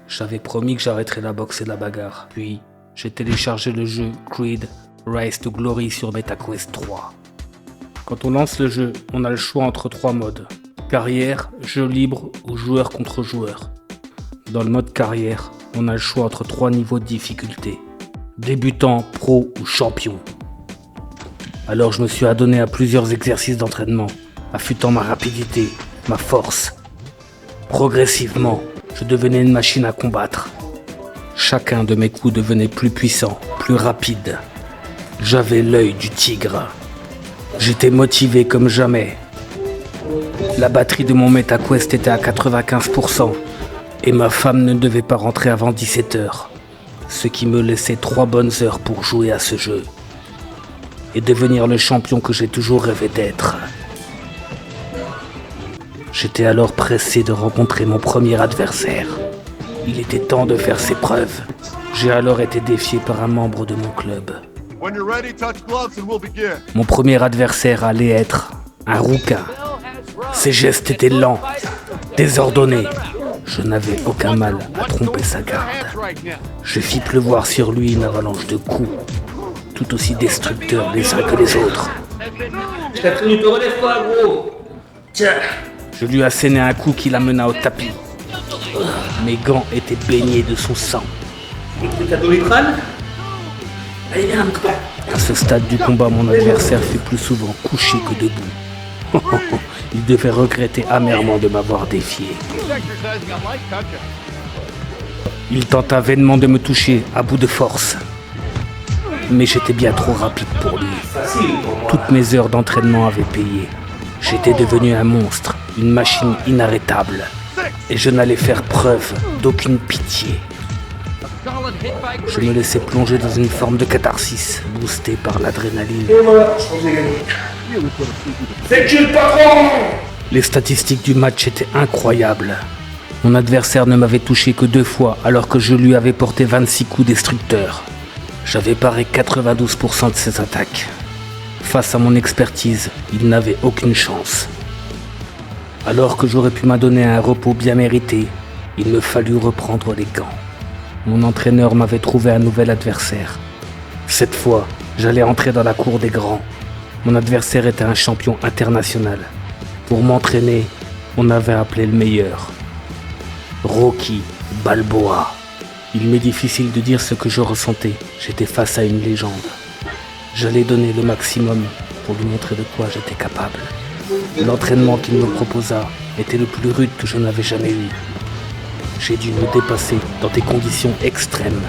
J'avais promis que j'arrêterais la boxe et la bagarre. Puis, j'ai téléchargé le jeu Creed Rise to Glory sur MetaQuest 3. Quand on lance le jeu, on a le choix entre 3 modes. Carrière, jeu libre ou joueur contre joueur. Dans le mode carrière, on a le choix entre 3 niveaux de difficulté. Débutant, pro ou champion. Alors je me suis adonné à plusieurs exercices d'entraînement, affûtant ma rapidité, ma force. Progressivement, je devenais une machine à combattre. Chacun de mes coups devenait plus puissant, plus rapide. J'avais l'œil du tigre. J'étais motivé comme jamais. La batterie de mon MetaQuest était à 95% et ma femme ne devait pas rentrer avant 17h, ce qui me laissait 3 bonnes heures pour jouer à ce jeu et devenir le champion que j'ai toujours rêvé d'être. J'étais alors pressé de rencontrer mon premier adversaire. Il était temps de faire ses preuves. J'ai alors été défié par un membre de mon club. Mon premier adversaire allait être un rouquin. Ses gestes étaient lents, désordonnés. Je n'avais aucun mal à tromper sa garde. Je fis pleuvoir sur lui une avalanche de coups, tout aussi destructeurs les uns que les autres. Je t'ai prévenu, te relève pas, gros. Tiens. Je lui assénai un coup qui l'amena au tapis. Mes gants étaient baignés de son sang. T'as Doliprane? Allez, viens, mon copain. À ce stade du combat, mon adversaire fut plus souvent couché que debout. Il devait regretter amèrement de m'avoir défié. Il tenta vainement de me toucher à bout de force. Mais j'étais bien trop rapide pour lui. Toutes mes heures d'entraînement avaient payé. J'étais devenu un monstre, une machine inarrêtable. Et je n'allais faire preuve d'aucune pitié. Je me laissais plonger dans une forme de catharsis, boostée par l'adrénaline. Et voilà, je pense que j'ai gagné. C'est que le patron! Les statistiques du match étaient incroyables. Mon adversaire ne m'avait touché que 2 fois, alors que je lui avais porté 26 coups destructeurs. J'avais paré 92% de ses attaques. Face à mon expertise, il n'avait aucune chance. Alors que j'aurais pu m'adonner à un repos bien mérité, il me fallut reprendre les gants. Mon entraîneur m'avait trouvé un nouvel adversaire. Cette fois, j'allais entrer dans la cour des grands. Mon adversaire était un champion international. Pour m'entraîner, on avait appelé le meilleur. Rocky Balboa. Il m'est difficile de dire ce que je ressentais. J'étais face à une légende. J'allais donner le maximum pour lui montrer de quoi j'étais capable. L'entraînement qu'il me proposa était le plus rude que je n'avais jamais eu. J'ai dû me dépasser dans des conditions extrêmes.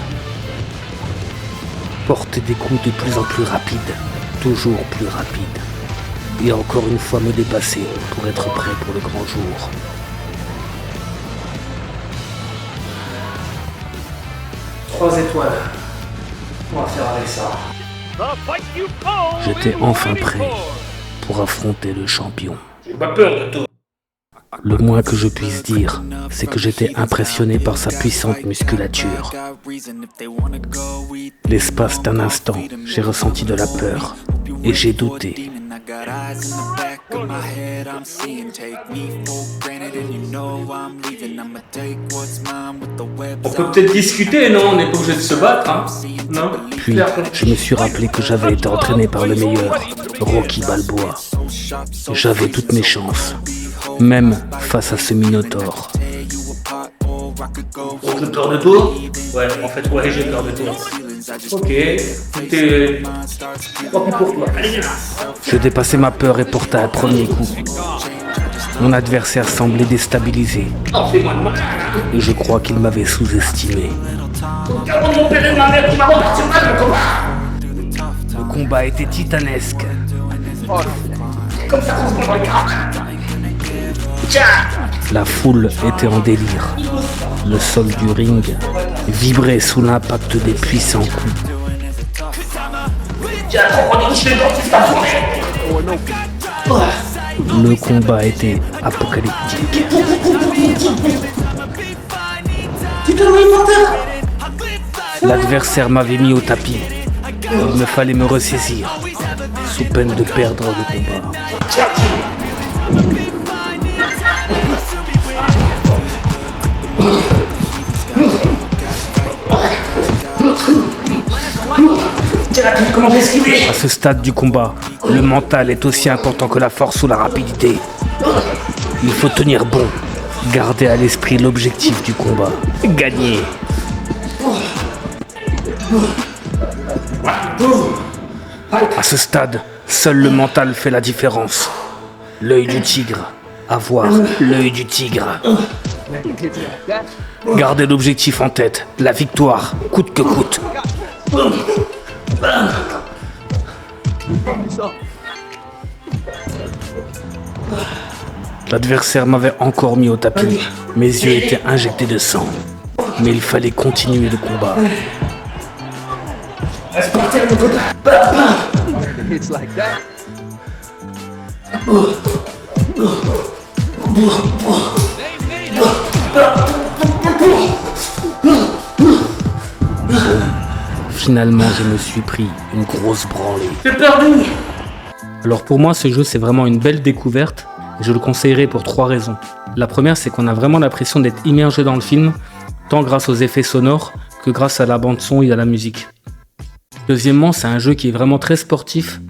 Porter des coups de plus en plus rapides, toujours plus rapides. Et encore une fois me dépasser pour être prêt pour le grand jour. Trois étoiles. On va faire avec ça. J'étais enfin prêt pour affronter le champion. J'ai pas peur de toi. Le moins que je puisse dire, c'est que j'étais impressionné par sa puissante musculature. L'espace d'un instant, j'ai ressenti de la peur et j'ai douté. On peut peut-être discuter, non? On n'est pas obligé de se battre, hein? Non? Puis, je me suis rappelé que j'avais été entraîné par le meilleur, Rocky Balboa. J'avais toutes mes chances, même face à ce Minotaure. J'ai peur de toi? Ouais, en fait, ouais, j'ai peur de toi. Ok, t'es... Tant pis pour toi. Allez, viens. Je dépassais ma peur et portais un premier coup. Mon adversaire semblait déstabilisé Oh, fais-moi de mal. et je crois qu'il m'avait sous-estimé. Avant de mon père et de ma mère, tu m'as reparti mal, mon combat. Le combat était titanesque. Comme ça qu'on se prend dans les carottes. Tiens. La foule était en délire. Le sol du ring vibrait sous l'impact des puissants coups. Tiens, trop qu'on touche les dentistes à journée. Le combat était apocalyptique. Tu peux me porter? L'adversaire m'avait mis au tapis. Il me fallait me ressaisir, sous peine de perdre le combat. comment t'esquiver. À ce stade du combat, le mental est aussi important que la force ou la rapidité. Il faut tenir bon, garder à l'esprit l'objectif du combat. Gagner. À ce stade, seul le mental fait la différence. L'œil du tigre. Avoir l'œil du tigre. Gardez l'objectif en tête. La victoire, coûte que coûte. L'adversaire m'avait encore mis au tapis. Mes yeux étaient injectés de sang. Mais il fallait continuer le combat. Laisse partir mon copain. Finalement, je me suis pris une grosse branlée. J'ai perdu. Alors pour moi, ce jeu, c'est vraiment une belle découverte. Et je le conseillerais pour 3 raisons. La première, c'est qu'on a vraiment l'impression d'être immergé dans le film, tant grâce aux effets sonores que grâce à la bande-son et à la musique. Deuxièmement, c'est un jeu qui est vraiment très sportif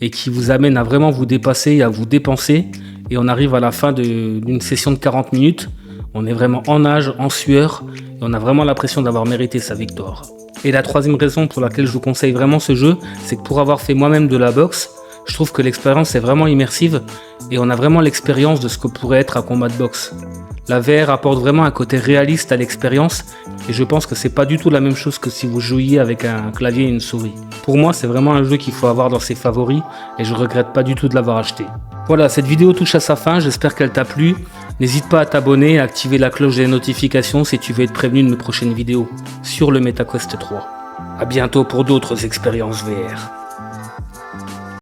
et qui vous amène à vraiment vous dépasser et à vous dépenser. Et on arrive à la fin d'une session de 40 minutes. On est vraiment en nage, en sueur, et on a vraiment l'impression d'avoir mérité sa victoire. Et la troisième raison pour laquelle je vous conseille vraiment ce jeu, c'est que pour avoir fait moi-même de la boxe, je trouve que l'expérience est vraiment immersive et on a vraiment l'expérience de ce que pourrait être un combat de boxe. La VR apporte vraiment un côté réaliste à l'expérience et je pense que c'est pas du tout la même chose que si vous jouiez avec un clavier et une souris. Pour moi, c'est vraiment un jeu qu'il faut avoir dans ses favoris et je regrette pas du tout de l'avoir acheté. Voilà, cette vidéo touche à sa fin, j'espère qu'elle t'a plu. N'hésite pas à t'abonner et à activer la cloche des notifications si tu veux être prévenu de mes prochaines vidéos sur le MetaQuest 3. A bientôt pour d'autres expériences VR.